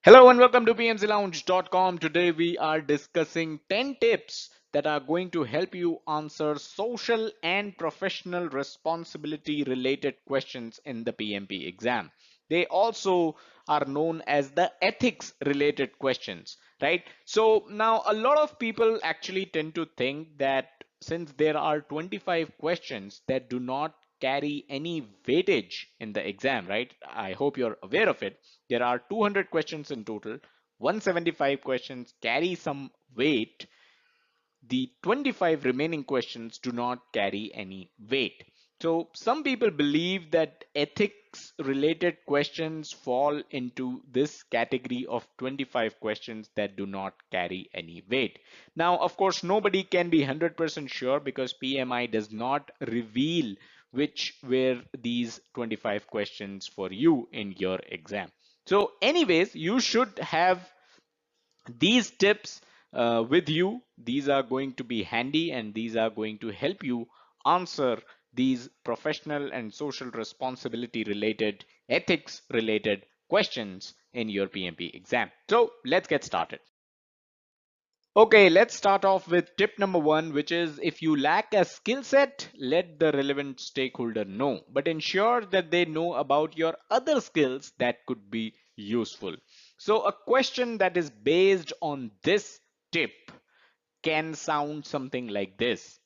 Hello and welcome to pmclounge.com. Today we are discussing 10 tips that are going to help you answer social and professional responsibility related questions in the PMP exam. They also are known as the ethics related questions, right? So now a lot of people actually tend to think that since there are 25 questions that do not carry any weightage in the exam, right? I hope you're aware of it. There are 200 questions in total. 175 questions carry some weight. The 25 remaining questions do not carry any weight. So some people believe that ethics related questions fall into this category of 25 questions that do not carry any weight. Now, of course, nobody can be 100% sure because PMI does not reveal which were these 25 questions for you in your exam. So anyways, you should have these tips with you. These are going to be handy and these are going to help you answer these professional and social responsibility related, ethics related questions in your PMP exam. So let's get started. Okay, let's start off with tip number one, which is if you lack a skill set, let the relevant stakeholder know, but ensure that they know about your other skills that could be useful. So a question that is based on this tip can sound something like this.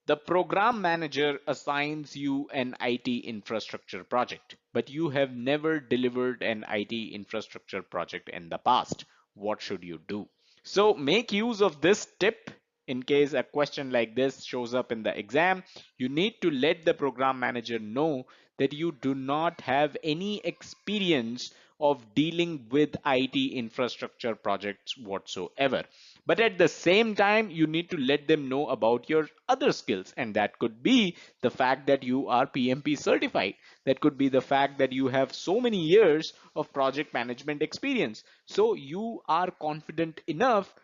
The program manager assigns you an IT infrastructure project, but you have never delivered an IT infrastructure project in the past. What should you do? So make use of this tip in case a question like this shows up in the exam. You need to let the program manager know that you do not have any experience of dealing with IT infrastructure projects whatsoever. But at the same time, you need to let them know about your other skills. And that could be the fact that you are PMP certified. That could be the fact that you have so many years of project management experience. So you are confident enough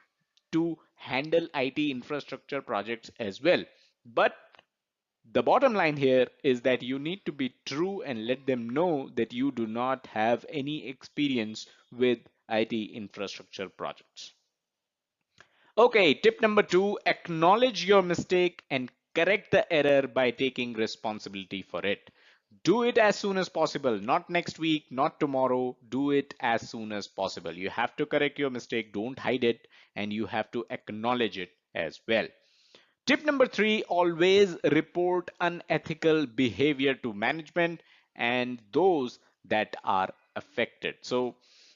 to handle IT infrastructure projects as well. But the bottom line here is that you need to be true and let them know that you do not have any experience with IT infrastructure projects. Okay, tip number two, acknowledge your mistake and correct the error by taking responsibility for it. Do it as soon as possible, not next week, not tomorrow. Do it as soon as possible. You have to correct your mistake, don't hide it, and you have to acknowledge it as well. Tip number three, always report unethical behavior to management and those that are affected. So,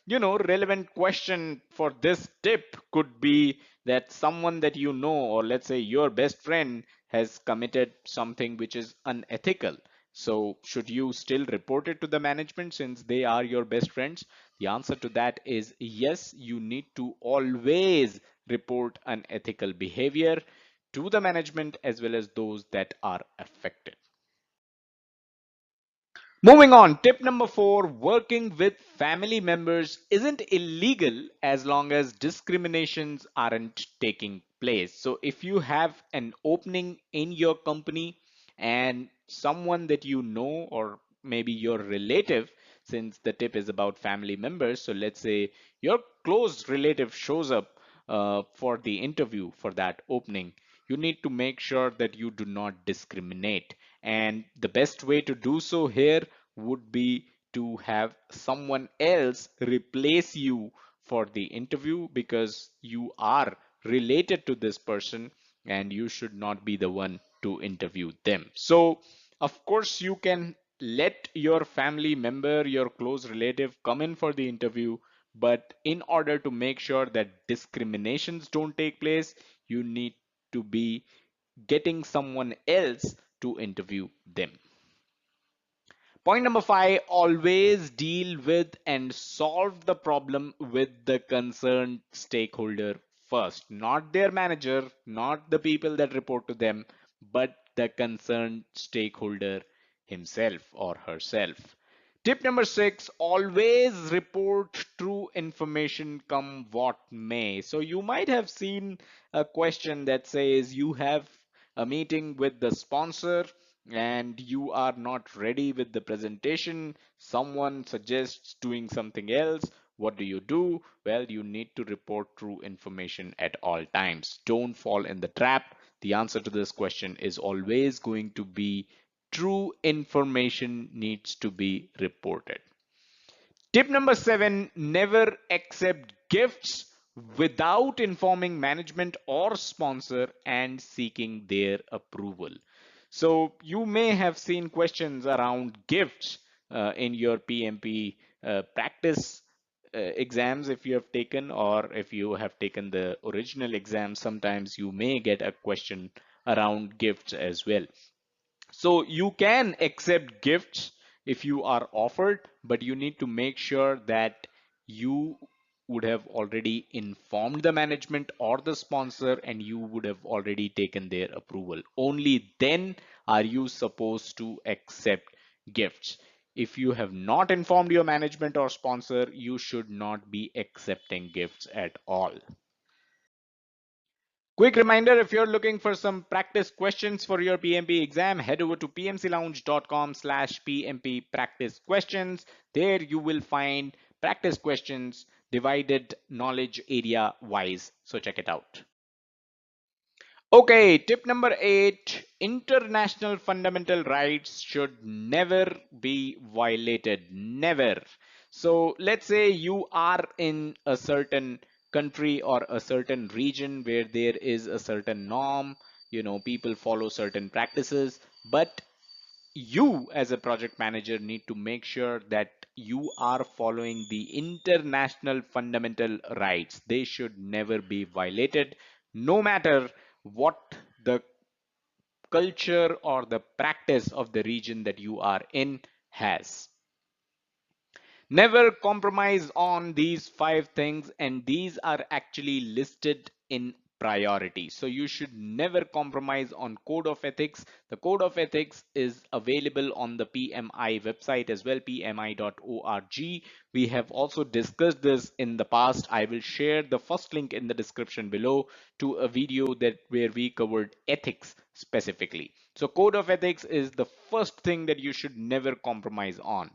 relevant question for this tip could be that someone that you know, or let's say your best friend, has committed something which is unethical. So, should you still report it to the management since they are your best friends? The answer to that is yes, you need to always report unethical behavior to the management as well as those that are affected. Moving on, tip number four, working with family members isn't illegal as long as discriminations aren't taking place. So if you have an opening in your company and someone that you know or maybe your relative, since the tip is about family members, so let's say your close relative shows up for the interview for that opening, you need to make sure that you do not discriminate. And the best way to do so here would be to have someone else replace you for the interview because you are related to this person and you should not be the one to interview them. So, of course, you can let your family member, your close relative come in for the interview, but in order to make sure that discriminations don't take place, you need to be getting someone else to interview them. Point number five, always deal with and solve the problem with the concerned stakeholder first, not their manager, not the people that report to them, but the concerned stakeholder himself or herself. Tip number six, always report true information come what may. So you might have seen a question that says you have a meeting with the sponsor and you are not ready with the presentation. Someone suggests doing something else. What do you do? Well, you need to report true information at all times. Don't fall in the trap. The answer to this question is always going to be true information needs to be reported. Tip number 7, never accept gifts without informing management or sponsor and seeking their approval. So you may have seen questions around gifts in your PMP practice exams if you have taken, or if you have taken the original exam, sometimes you may get a question around gifts as well. So you can accept gifts if you are offered, but you need to make sure that you would have already informed the management or the sponsor and you would have already taken their approval. Only then are you supposed to accept gifts. If you have not informed your management or sponsor, you should not be accepting gifts at all. Quick reminder, if you're looking for some practice questions for your PMP exam, head over to pmclounge.com/PMP practice questions. There you will find practice questions divided knowledge area wise. So check it out. Okay, tip number 8, international fundamental rights should never be violated. Never. So let's say you are in a certain country or a certain region where there is a certain norm, people follow certain practices, but you as a project manager need to make sure that you are following the international fundamental rights. They should never be violated, no matter what the culture or the practice of the region that you are in has. Never compromise on these 5 things, and these are actually listed in priority. So you should never compromise on code of ethics. The code of ethics is available on the PMI website as well, pmi.org. We have also discussed this in the past. I will share the first link in the description below to a video that where we covered ethics specifically. So code of ethics is the first thing that you should never compromise on.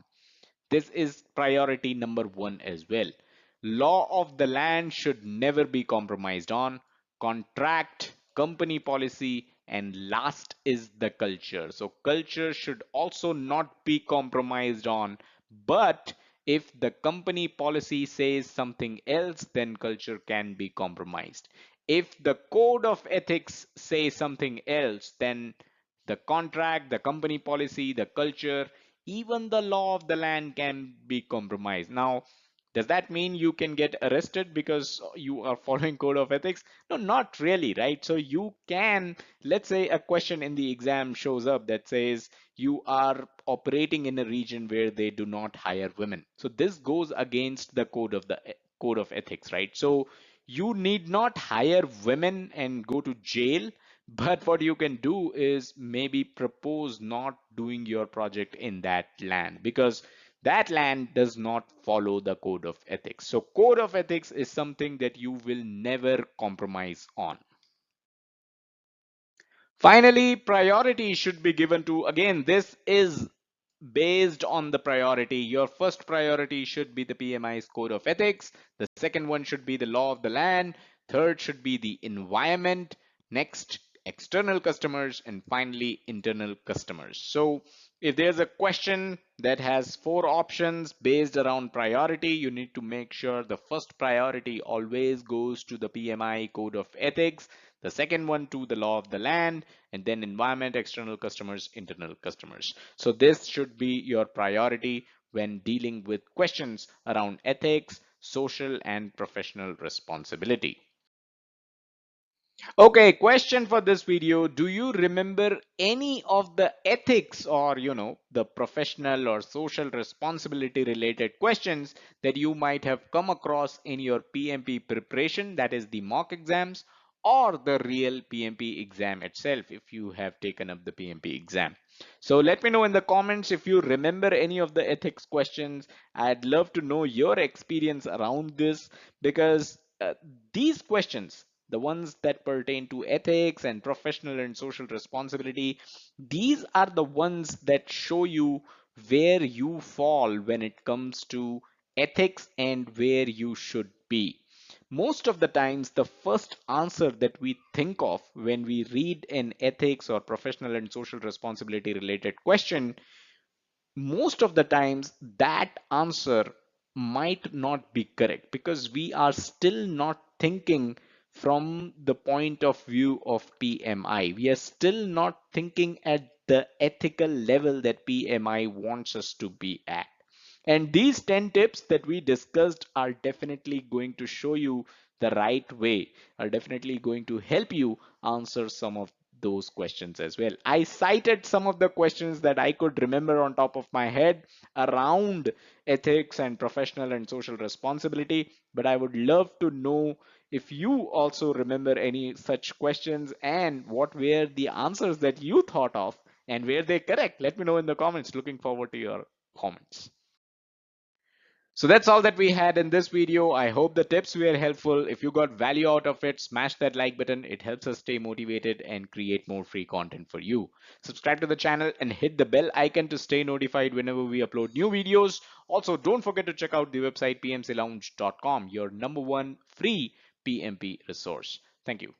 This is priority number 1 as well. Law of the land should never be compromised on. Contract, company policy, and last is the culture. So culture should also not be compromised on. But if the company policy says something else, then culture can be compromised. If the code of ethics says something else, then the contract, the company policy, the culture, even the law of the land can be compromised. Now, does that mean you can get arrested because you are following code of ethics? No, not really, right? So you can, let's say a question in the exam shows up that says you are operating in a region where they do not hire women. So this goes against the code of ethics, right? So you need not hire women and go to jail, but what you can do is maybe propose not doing your project in that land because that land does not follow the code of ethics. So code of ethics is something that you will never compromise on. Finally, priority should be given to, again, this is based on the priority. Your first priority should be the PMI's code of ethics. The second one should be the law of the land. Third should be the environment. Next, external customers, and finally, internal customers. So if there's a question that has 4 options based around priority, you need to make sure the first priority always goes to the PMI code of ethics, the second one to the law of the land, and then environment, external customers, internal customers. So this should be your priority when dealing with questions around ethics, social and professional responsibility. Okay, question for this video. Do you remember any of the ethics or, the professional or social responsibility related questions that you might have come across in your PMP preparation, that is the mock exams, or the real PMP exam itself if you have taken up the PMP exam? So let me know in the comments if you remember any of the ethics questions. I'd love to know your experience around this because these questions, the ones that pertain to ethics and professional and social responsibility, these are the ones that show you where you fall when it comes to ethics and where you should be. Most of the times, the first answer that we think of when we read an ethics or professional and social responsibility related question, most of the times that answer might not be correct because we are still not thinking from the point of view of PMI. We are still not thinking at the ethical level that PMI wants us to be at. And these 10 tips that we discussed are definitely going to show you the right way, are definitely going to help you answer some of those questions as well. I cited some of the questions that I could remember on top of my head around ethics and professional and social responsibility, but I would love to know if you also remember any such questions and what were the answers that you thought of and were they correct. Let me know in the comments. Looking forward to your comments. So that's all that we had in this video. I hope the tips were helpful. If you got value out of it, smash that like button. It helps us stay motivated and create more free content for you. Subscribe to the channel and hit the bell icon to stay notified whenever we upload new videos. Also, don't forget to check out the website pmclounge.com, your number one free PMP resource. Thank you.